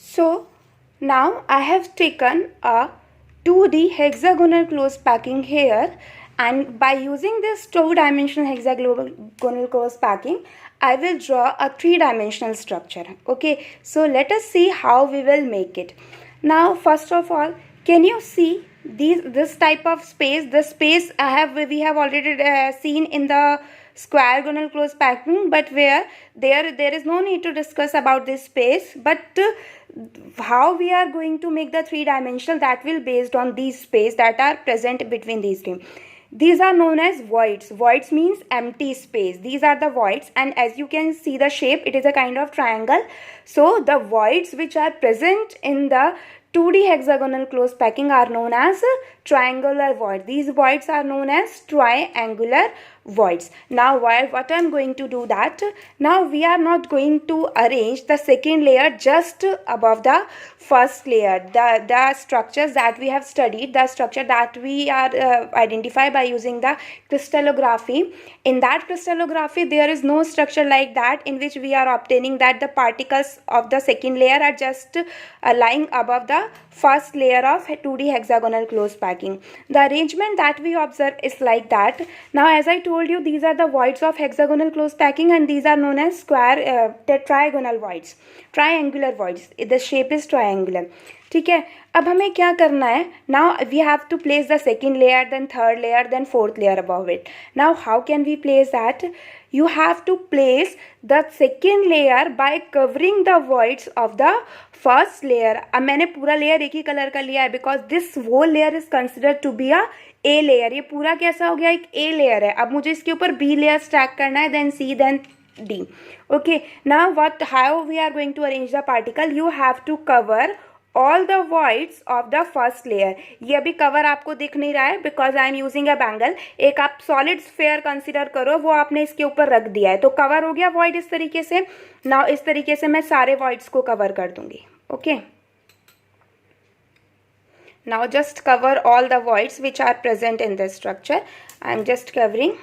So now I have taken a 2D hexagonal close packing here, and by using this two-dimensional hexagonal close packing I will draw a three-dimensional structure. Okay, so let us see how we will make it. Now first of all, can you see this type of space? The space we have already seen in the square-gonal close packing, but where there is no need to discuss about this space, but how we are going to make the three-dimensional, that will based on these space that are present between these two. These are known as voids. Voids means empty space. These are the voids, and as you can see the shape, it is a kind of triangle. So the voids which are present in the 2D hexagonal close packing are known as triangular voids. These voids are known as triangular voids. Now what I am going to do that, now we are not going to arrange the second layer just above the first layer. The structures that we have studied, the structure that we are identify by using the crystallography. In that crystallography there is no structure like that in which we are obtaining that the particles of the second layer are just lying above the first layer of 2D hexagonal close packing. The arrangement that we observe is like that. Now as I told you, these are the voids of hexagonal close packing, and these are known as tetragonal voids, triangular voids. The shape is triangular. ठीक है, अब हमें क्या करना है? Now we have to place the second layer, then third layer, then fourth layer above it. Now how can we place that? You have to place the second layer by covering the voids of the first layer. अब मैंने पूरा layer एक ही colour का लिया है because this whole layer is considered to be a A layer. ये पूरा कैसा हो गया? एक A layer है. अब मुझे इसके ऊपर B layer stack करना है, then C, then D. Okay, now how we are going to arrange the particle? You have to cover all the voids of the first layer. ये अभी कवर आपको दिख नहीं रहा है because I am using a bangle. एक आप solid sphere consider करो, वो आपने इसके ऊपर रख दिया है, तो कवर हो गया void इस तरीके से. नाउ इस तरीके से मैं सारे voids को कवर कर दूंगी. Okay, now just cover all the voids which are present in this structure. I am just covering.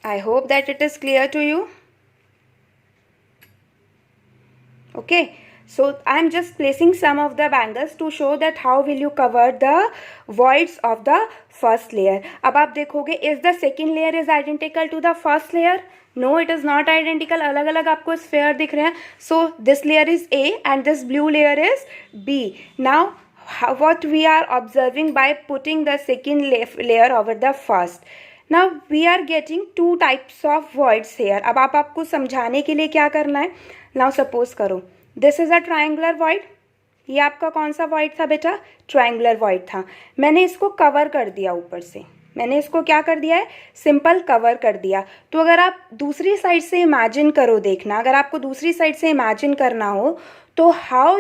I hope that it is clear to you. Okay, so I am just placing some of the bangles to show that how will you cover the voids of the first layer. अब आप देखोगे, is the second layer is identical to the first layer? No, it is not identical. अलग अलग आपको sphere दिख रहे हैं. So this layer is A and this blue layer is B. Now what we are observing by putting the second layer over the first. Now we are getting two types of voids here. अब आपको समझाने के लिए क्या करना है? Now suppose करो, this is a triangular void. ये आपका कौन सा void था बेटा? Triangular void था. मैंने इसको कवर कर दिया ऊपर से. मैंने इसको क्या कर दिया है? सिंपल कवर कर दिया. तो अगर आप दूसरी साइड से इमेजिन करो, देखना, अगर आपको दूसरी साइड से इमेजिन करना हो तो how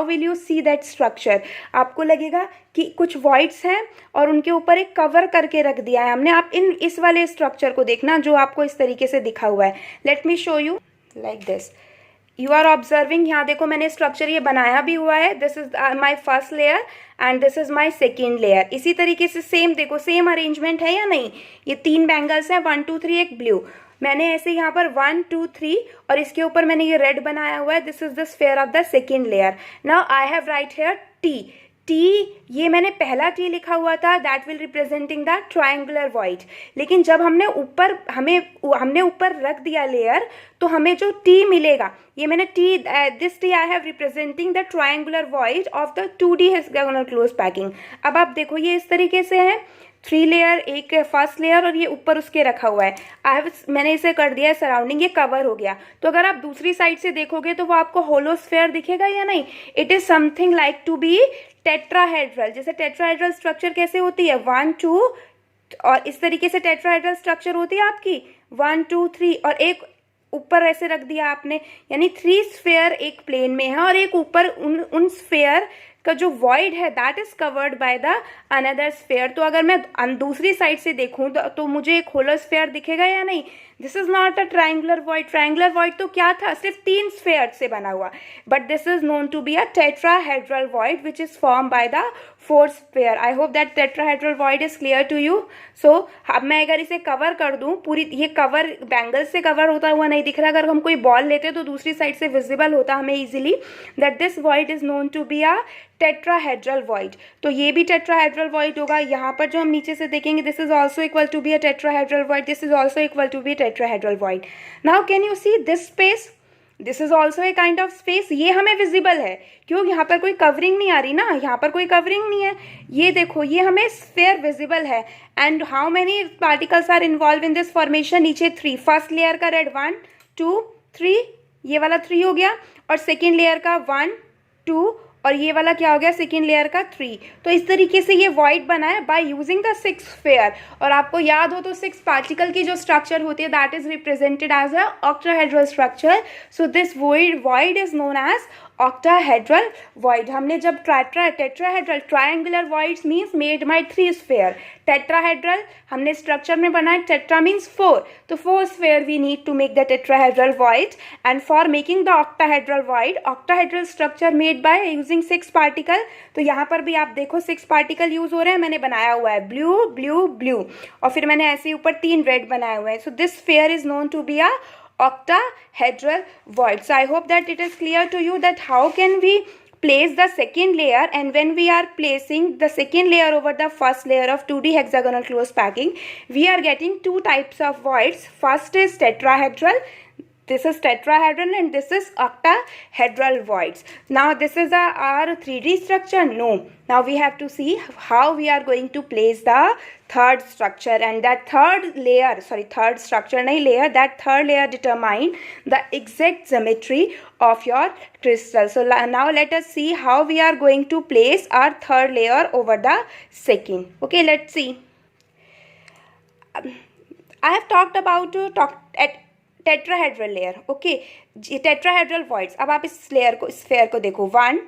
will you see that structure? आपको लगेगा कि कुछ वॉइड्स हैं और उनके ऊपर एक कवर करके रख दिया है हमने. आप इस वाले स्ट्रक्चर को देखना जो आपको इस तरीके से दिखा हुआ है. Let me show you like this. You are observing, यहाँ देखो मैंने स्ट्रक्चर ये बनाया भी हुआ है. This is my first layer and this is my second layer. इसी तरीके से सेम देखो, सेम अरेंजमेंट है या नहीं? ये तीन बैंगल्स हैं, 1 2 3, एक ब्लू. मैंने ऐसे यहाँ पर 1 2 3 और इसके ऊपर मैंने ये रेड बनाया हुआ है. This is the sphere of the second layer. Now I have right here T. ये मैंने पहला टी लिखा हुआ था, that will representing the triangular void. लेकिन जब हमने ऊपर रख दिया लेयर, तो हमें जो टी मिलेगा, ये मैंने this T I have representing the triangular void of the 2D hexagonal close packing. अब आप देखो ये इस तरीके से है, 3 लेयर, एक फर्स्ट लेयर और ये ऊपर उसके रखा हुआ है. मैंने इसे कर दिया है सराउंडिंग, ये कवर हो गया. तो अगर आप दूसरी साइड से देखोगे तो वो आपको होलो स्फेयर दिखेगा या नहीं? It is something like to be tetrahedral. जैसे टेट्राहेड्रल स्ट्रक्चर कैसे होती है? 1 2, और इस तरीके से टेट्राहेड्रल स्ट्रक्चर होती है आपकी 1 2 3, और एक ऊपर ऐसे रख दिया आपने, यानी 3 स्फेयर एक प्लेन में है और एक ऊपर उन स्फेयर का जो वॉइड है that is covered by the another sphere. तो अगर मैं दूसरी साइड से देखूं तो मुझे एक होलो स्फेयर दिखेगा या नहीं? This is not a triangular void. Triangular void तो क्या था? सिर्फ 3 स्फेयर से बना हुआ. But this is known to be a tetrahedral void which is formed by the 4 sphere. I hope that tetrahedral void is clear to you. So अब मैं अगर इसे कवर कर दूं पूरी, ये कवर बैंगल्स से कवर होता हुआ नहीं दिख रहा. अगर हम कोई बॉल लेते तो दूसरी साइड से विजिबल होता हमें easily. That this void is known to be a tetrahedral void. तो ये भी टेट्राहेड्रल वॉइड होगा. यहाँ पर जो हम नीचे से देखेंगे, this is also equal to be a tetrahedral void. This is also equal to be tetrahedral void. Now can you see this space? This is also a kind of space. ये हमें विजिबल है. क्यों? यहाँ पर कोई covering नहीं आ रही ना, यहाँ पर कोई कवरिंग नहीं है. ये देखो, ये हमें स्फेयर विजिबल है. And how many particles are involve in this formation? नीचे 3. फर्स्ट लेयर का रेड 1 2 3, ये वाला 3 हो गया. और सेकेंड लेयर का 1 2, और ये वाला क्या हो गया? सेकेंड लेयर का 3. तो इस तरीके से ये वॉइड बना है बाय यूजिंग द 6 स्फेयर. और आपको याद हो तो 6 पार्टिकल की जो स्ट्रक्चर होती है, that is represented as a octahedral structure. So this void is known as octahedral void. हमने जब tetrahedral triangular voids means made by 3 sphere. Tetrahedral हमने स्ट्रक्चर में बनाया, टेट्रा मीन्स 4. तो 4 sphere we need to make the tetrahedral void. And for making the octahedral void, octahedral structure made by using 6 particle. तो यहाँ पर भी आप देखो 6 पार्टिकल यूज हो रहे हैं. मैंने बनाया हुआ है ब्लू ब्लू ब्लू, और फिर मैंने ऐसे ऊपर 3 रेड बनाए हुए हैं. So this sphere is known to be a octahedral void. So I hope that it is clear to you that how can we place the second layer, and when we are placing the second layer over the first layer of 2D hexagonal close packing, we are getting 2 types of voids. First is tetrahedral. This is tetrahedral and this is octahedral voids. Now this is our 3D structure. No, now we have to see how we are going to place the third structure, and that third layer determine the exact geometry of your crystal. So now let us see how we are going to place our third layer over the second. Okay, let's see. I have talked about tetrahedral layer. Okay, tetrahedral voids. अब आप इस layer को, sphere को देखो, 1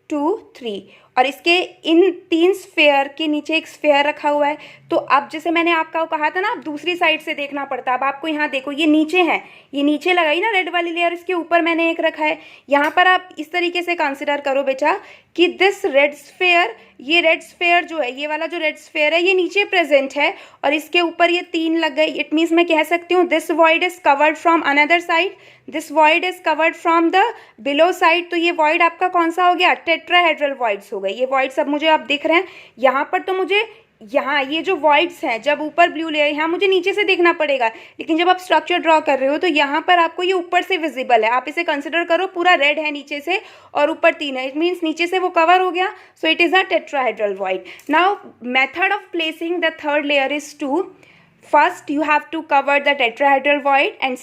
2 3, और इसके इन 3 sphere के नीचे एक स्फेयर रखा हुआ है. तो अब जैसे मैंने आपका कहा था ना, आप दूसरी साइड से देखना पड़ता है. अब आपको यहाँ देखो, ये नीचे है, ये नीचे लगाई ना रेड वाली लेयर, इसके ऊपर मैंने एक रखा है. यहाँ पर आप इस तरीके से कंसिडर करो बेटा कि दिस रेड स्फेयर, ये रेड स्फेयर जो है, ये वाला जो रेड स्फेयर है, ये नीचे प्रेजेंट है, और इसके ऊपर ये 3 लग गए. इट मीन्स मैं कह सकती हूँ this void is covered from another side, this void is covered from the below side. तो ये वॉइड आपका कौन सा हो गया? टेट्राहेड्रल वॉइड्स हो गए. ये वॉइड्स अब मुझे आप दिख रहे हैं. यहाँ पर तो मुझे, यहाँ ये जो वॉइड्स हैं, जब ऊपर ब्लू लेयर, यहाँ मुझे नीचे से देखना पड़ेगा. लेकिन जब आप स्ट्रक्चर ड्रॉ कर रहे हो तो यहाँ पर आपको ये ऊपर से विजिबल है. आप इसे कंसिडर करो पूरा रेड है नीचे से, और ऊपर 3 है. इट मीन्स नीचे से वो कवर हो गया. So it is a tetrahedral void. Now method of placing the third layer is to, first you have to cover the tetrahedral void, and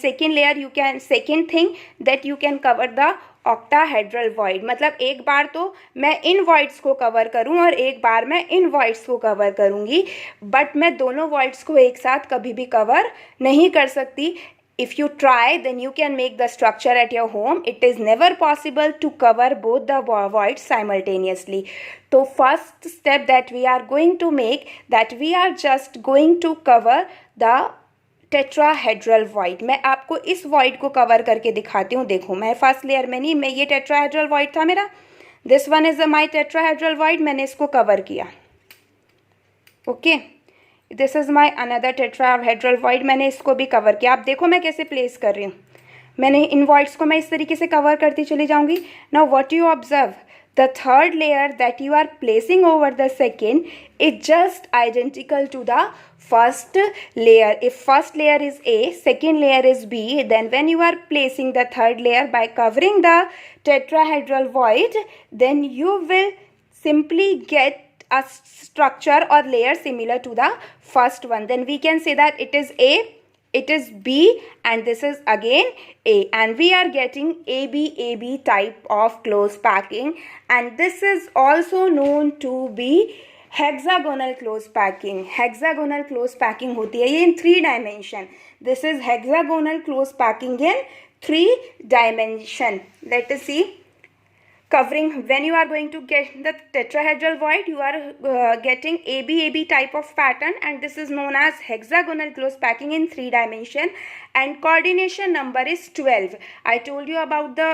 second thing that you can cover the octahedral void. मतलब एक बार तो मैं इन voids को cover करूं और एक बार मैं इन voids को कवर करूंगी, बट मैं दोनों voids को एक साथ कभी भी कवर नहीं कर सकती. If you try, then you can make the structure at your home. It is never possible to cover both the voids simultaneously. So first step that we are going to make, that we are just going to cover the tetrahedral void. मैं आपको इस void को cover करके दिखाती हूँ. देखो, मैं first layer में नहीं, मैं ये टेट्राहेड्रल वॉइड था मेरा, this one is my tetrahedral void. मैंने इसको कवर किया. Okay, this is my another tetrahedral void. मैंने इसको भी कवर किया. आप देखो मैं कैसे प्लेस कर रही हूँ. मैंने इन वॉइड्स को मैं इस तरीके से कवर करती चली जाऊँगी. Now what you observe, the third layer that you are placing over the second is just identical to the first layer. If first layer is A, second layer is B, then when you are placing the third layer by covering the tetrahedral void, then you will simply get a structure or layer similar to the first one. Then we can say that it is A, it is B, and this is again A, and we are getting AB type of close packing, and this is also known to be hexagonal close packing. Hexagonal close packing होती है ये in 3 dimension. This is hexagonal close packing in 3 dimension. Let us see. covering, when you are going to get the tetrahedral void, you are getting AB type of pattern, and this is known as hexagonal close packing in 3 dimension, and coordination number is 12. I told you about the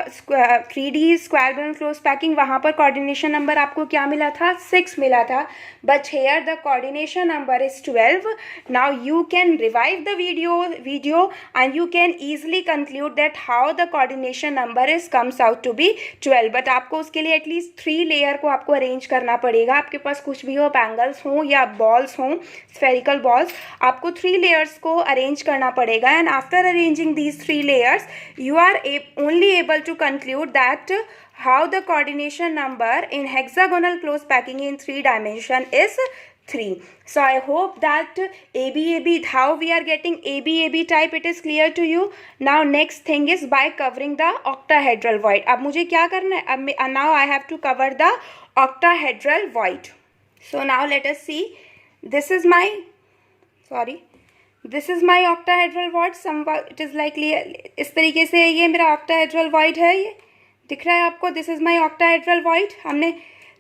3D square close packing, वहाँ पर coordination number आपको क्या मिला था, 6 मिला था, but here the coordination number is 12. Now you can revive the video and you can easily conclude that how the coordination number is comes out to be 12. but आपको उसके लिए एटलीस्ट 3 लेयर को आपको अरेंज करना पड़ेगा. आपके पास कुछ भी हो, बैंगल्स हों या बॉल्स हों, स्फेरिकल बॉल्स, आपको 3 लेयर्स को अरेंज करना पड़ेगा. And after arranging these 3 layers you are only able to conclude that how the coordination number in hexagonal close packing in 3 dimension is 3. So I hope that AB, how we are getting AB type, it is clear to you. Now next thing is by covering the octahedral void. अब मुझे क्या करना है, अब now I have to cover the octahedral void. So now let us see. This is my octahedral void. It is likely इस तरीके से ये मेरा octahedral void है, ये दिख रहा है आपको. This is my octahedral void. हमने,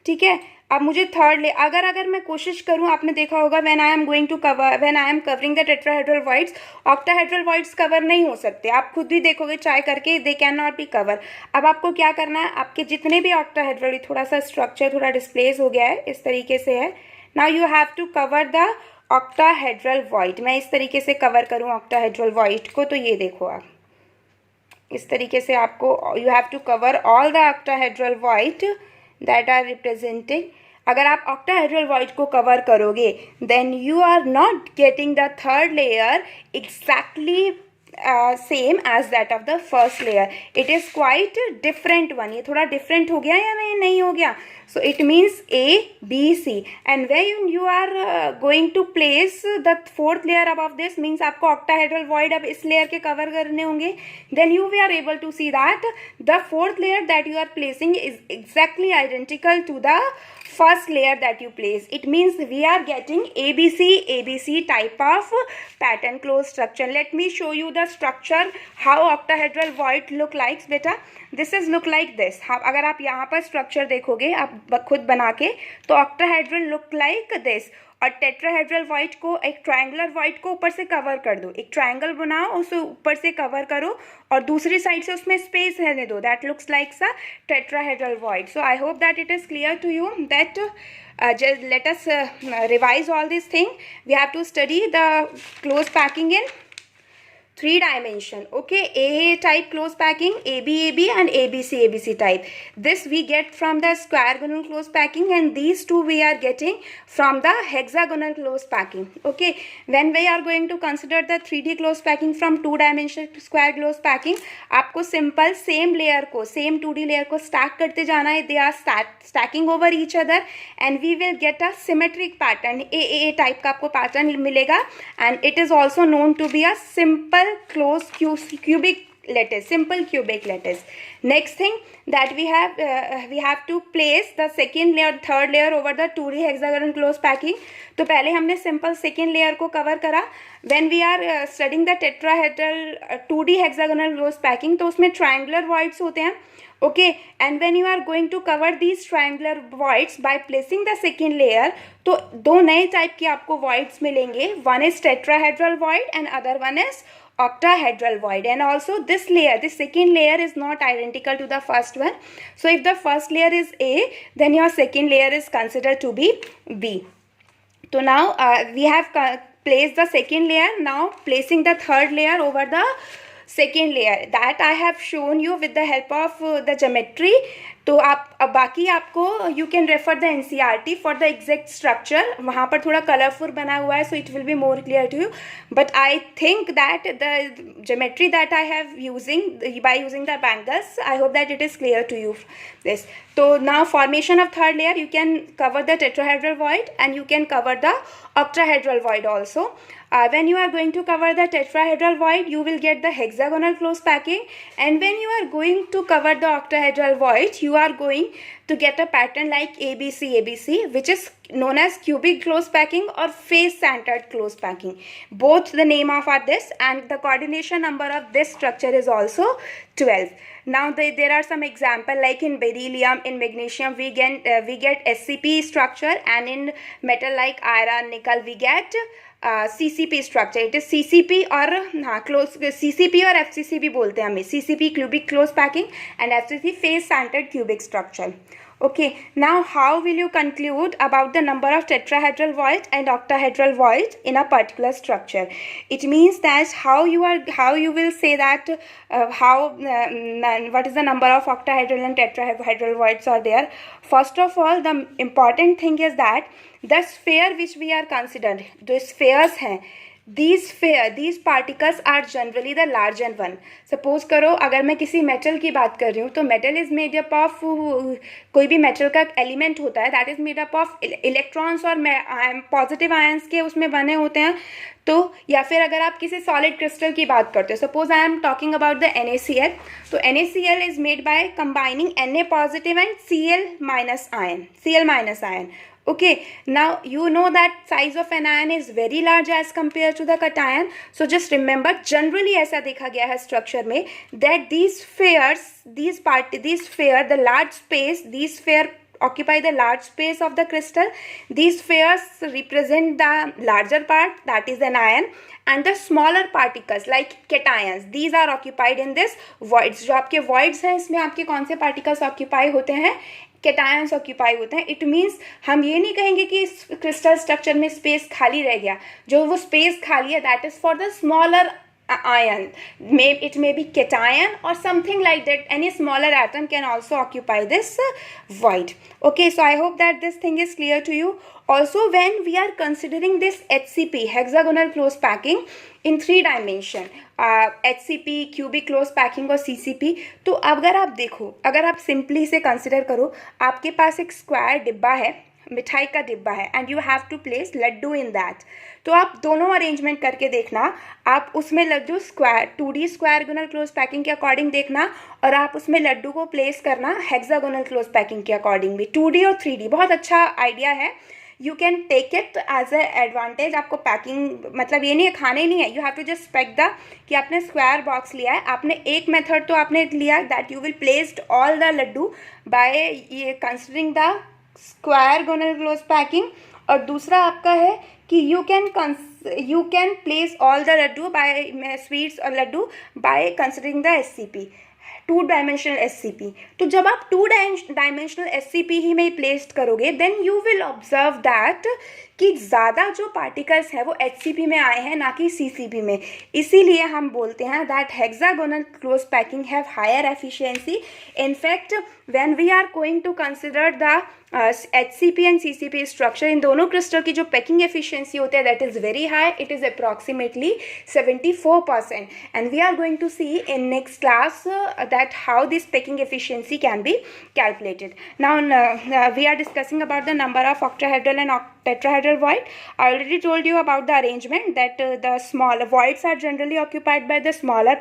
ठीक है. अब मुझे थर्ड ले, अगर मैं कोशिश करूं, आपने देखा होगा when I am covering the tetrahedral voids, octahedral voids cover नहीं हो सकते. आप खुद भी देखोगे ट्राई करके, they can not be cover. अब आपको क्या करना है, आपके जितने भी ऑक्टाहेड्रल, थोड़ा सा स्ट्रक्चर थोड़ा डिस्प्लेस हो गया है, इस तरीके से है. Now you have to cover the octahedral void. मैं इस तरीके से कवर करूँ ऑक्टाहेड्रल वॉइड को, तो ये देखो आप इस तरीके से आपको, you have to cover all the octahedral void that are representing. अगर आप ऑक्टाहेड्रल वॉइड को कवर करोगे, then you are not getting the third layer exactly same as that of the first layer. It is quite different one. ये थोड़ा different हो गया या नहीं हो गया. So it means ABC, and when you are going to place the fourth layer above this, means आपको octahedral void अब इस लेयर के कवर करने होंगे. Then you we are able to see that the fourth layer that you are placing is exactly identical to the first layer that you place. It means we are getting ABC type of pattern close structure. Let me show you the structure how octahedral void look like. बेटा, this is look like this. अगर आप यहाँ पर structure देखोगे आप खुद बना के, तो octahedral look like this. और टेट्राहेड्रल वॉइड को, एक ट्रायंगुलर वॉइड को ऊपर से कवर कर दो. एक ट्रायंगल बनाओ, उसे ऊपर से कवर करो और दूसरी साइड से उसमें स्पेस रहने दो. दैट लुक्स लाइक सा tetrahedral void. So I hope that it is clear to you that let us revise all these things. We have to study the close packing in 3 dimension. Okay, AA type close packing, AB and ABC type. This we get from the squaregonal close packing, and these two we are getting from the hexagonal close packing. Okay, when we are going to consider the 3D close packing from 2 dimension square close packing, आपको simple same layer को, same 2D layer को stack करते जाना है. They are stacking over each other and we will get a symmetric pattern. AA type का आपको pattern मिलेगा, and it is also known to be a simple closed cubic lattice, simple cubic lattice. Next thing that we have to place the second layer, third layer over the 2D hexagonal close packing. तो पहले हमने simple second layer को cover करा. When we are studying the tetrahedral 2D hexagonal close packing, तो उसमें triangular voids होते हैं. Okay, and when you are going to cover these triangular voids by placing the second layer, तो दो नए type की आपको voids मिलेंगे. One is tetrahedral void and other one is octahedral void. And also this layer, this second layer is not identical to the first one. So if the first layer is A, then your second layer is considered to be B. So now we have placed the second layer. Now placing the third layer over the second layer, that I have shown you with the help of the geometry. तो आप बाकी आपको you can refer the NCERT for the exact structure. वहाँ पर थोड़ा colourful बना हुआ है, so it will be more clear to you. But I think that the geometry that I have using by using the bangles, I hope that it is clear to you this. So now formation of third layer, you can cover the tetrahedral void and you can cover the octahedral void also. When you are going to cover the tetrahedral void, you will get the hexagonal close packing, and when you are going to cover the octahedral void, you are going to get a pattern like ABC, which is known as cubic close packing or face centered close packing. Both the name of are this, and the coordination number of this structure is also 12. Now there are some example, like in beryllium, in magnesium we get SCP structure, and in metal like iron, nickel we get CCP structure. It is CCP और close CCP और FCC भी बोलते हैं हमें. CCP cubic close packing and FCC face centered cubic structure. Okay, now how will you conclude about the number of tetrahedral voids and octahedral voids in a particular structure? It means that how you will say that what is the number of octahedral and tetrahedral voids are there. First of all, the important thing is that the sphere which we are considering, the spheres हैं, these particles are generally the larger one. Suppose करो अगर मैं किसी metal की बात कर रही हूँ, तो metal is made up of, कोई भी मेटल का एलिमेंट होता है that is made up of electrons और पॉजिटिव आयंस के उसमें बने होते हैं. तो या फिर अगर आप किसी सॉलिड क्रिस्टल की बात करते हो, suppose I am talking about the NaCl, तो NaCl is made by combining Na positive and Cl minus ion. Okay, now you know that size of an ion is very large as compared to the cation. So just remember, generally ऐसा देखा गया है structure में that these sphere, the large space, these sphere occupy the large space of the crystal. These spheres represent the larger part, that is an ion, and the smaller particles like cations, these are occupied in this voids. जो आपके voids हैं, इसमें आपके कौन से particles occupy होते हैं? Cations occupy होते हैं. इट मीन्स हम ये नहीं कहेंगे कि इस क्रिस्टल स्ट्रक्चर में स्पेस खाली रह गया. जो वो स्पेस खाली है that is for the smaller ion. It may be cation or something like that. Any smaller atom can also occupy this void. Okay, so I hope that this thing is clear to you. Also, when we are considering this HCP, hexagonal close packing, in 3 dimension, HCP, cubic close packing और CCP, तो अगर आप देखो, अगर आप simply से consider करो, आपके पास एक स्क्वायर डिब्बा है, मिठाई का डिब्बा है, and you have to place laddoo in that. तो आप दोनों अरेंजमेंट करके देखना, आप उसमें लड्डू square 2D squaregonal close packing के अकॉर्डिंग देखना, और आप उसमें लड्डू को प्लेस करना हेक्सागोनल क्लोज पैकिंग के अकॉर्डिंग भी. 2D और 3D बहुत अच्छा आइडिया है. You can take it as a advantage. आपको पैकिंग मतलब ये नहीं है खाने नहीं है, you have to just pack the कि आपने स्क्वायर बॉक्स लिया है, आपने एक मेथड तो आपने लिया that you will placed all the laddoo by ये considering the squaregonal close packing, और दूसरा आपका है कि you can place all the laddoo by sweets और laddoo by considering the SCP, 2 dimensional SCP. तो जब आप 2 डायमेंशनल SCP ही में प्लेस्ड करोगे, then you will observe that कि ज़्यादा जो पार्टिकल्स हैं वो HCP में आए हैं, ना कि CCP में. इसीलिए हम बोलते हैं that hexagonal close packing have higher efficiency. In fact when we are going to consider the HCP and CCP structure, इन दोनों क्रिस्टल की जो पैकिंग एफिशिएंसी होती है that is very high. It is approximately 74%, and we are going to see in next class that how this packing efficiency can be calculated. Now we are discussing about the number of octahedral and tetrahedral void. I already told you about the arrangement that the small voids are generally occupied by the smaller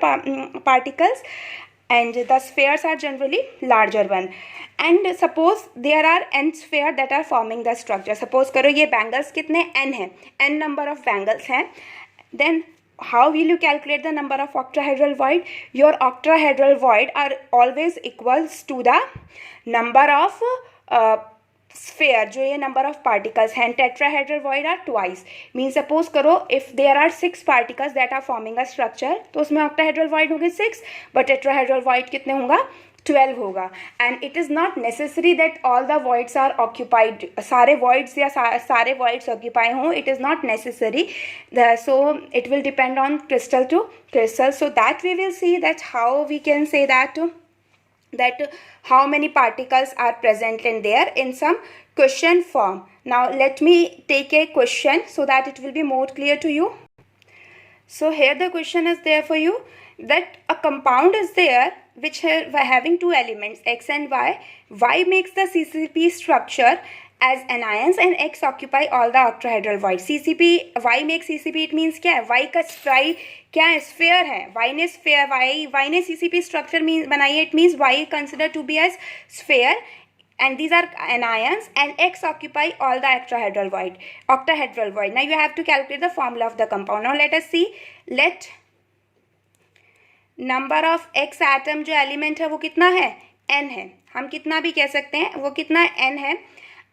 particles, and the spheres are generally larger one. And suppose there are n sphere that are forming the structure. Suppose करो ये bangles कितने n हैं, n number of bangles हैं. Then how will you calculate the number of octahedral void? Your octahedral void are always equals to the number of sphere, जो ये number of particles हैं. tetrahedral void are twice. Means suppose करो if there are 6 particles that are forming a structure, तो उसमें octahedral void होंगे 6, but tetrahedral void कितने होगा? 12 होगा. And it is not necessary that all the voids are occupied, सारे voids या सारे वॉइड्स ऑक्यूपाई हों. It is not necessary. So it will depend on crystal to crystal. So that we will see that how we can say that how many particles are present in there in some question form. Now let me take a question so that it will be more clear to you. So here the question is there for you, that a compound is there which having 2 elements x and y. Y makes the CCP structure as anions and X occupy all the octahedral void. CCP, Y makes CCP, it means क्या है? Y का Y क्या है? Sphere है. Y ने sphere, Y ने CCP structure बनाई है, it means Y considered to be as sphere, and these are anions, and X occupy all the octahedral void. Now you have to calculate the formula of the compound. Now let us see. Let number of X atom जो element है वो कितना है? N है. हम कितना भी कह सकते हैं, वो कितना N है.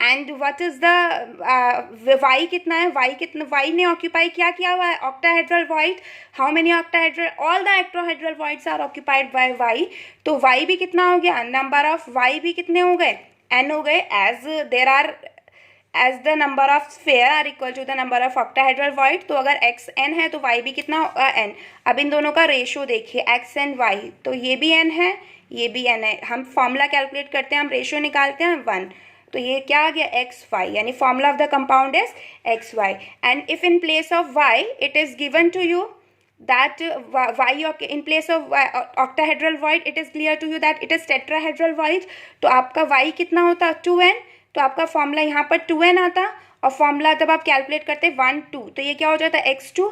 And what is the Y कितना है? वाई ने ऑक्यूपाई क्या किया हुआ है? Octahedral void. How many octahedral? All the octahedral voids are occupied by Y. तो वाई भी कितना हो गया? नंबर ऑफ वाई भी कितने हो गए? एन हो गए. As the number of sphere are equal to the number of octahedral void. तो अगर एक्स एन है तो वाई भी कितना होगा? एन. अब इन दोनों का रेशो देखिए, एक्स एंड वाई. तो ये भी एन है, ये भी एन है. हम फॉर्मूला कैलकुलेट करते हैं, हम रेशो निकालते हैं 1. तो ये क्या आ गया? X Y. यानी formula of the compound is X Y. And if in place of Y it is given to you that y in place of octahedral void, it is clear to you that it is tetrahedral void. तो आपका y कितना होता? 2n. तो आपका formula यहाँ पर 2n आता, और फॉर्मूला जब आप कैलकुलेट करते 1 2, तो ये क्या हो जाता है? x2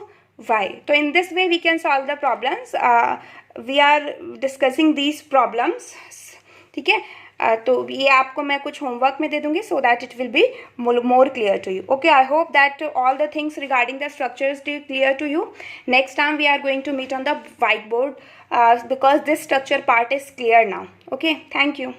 y. तो in this way we can solve the problems. We are discussing these problems. ठीक है. तो ये आपको मैं कुछ होमवर्क में दे दूंगी, so that it will be more clear to you. Okay, I hope that all the things regarding the structure is clear to you. Next time we are going to meet on the white board because this structure part is clear now. Okay, thank you.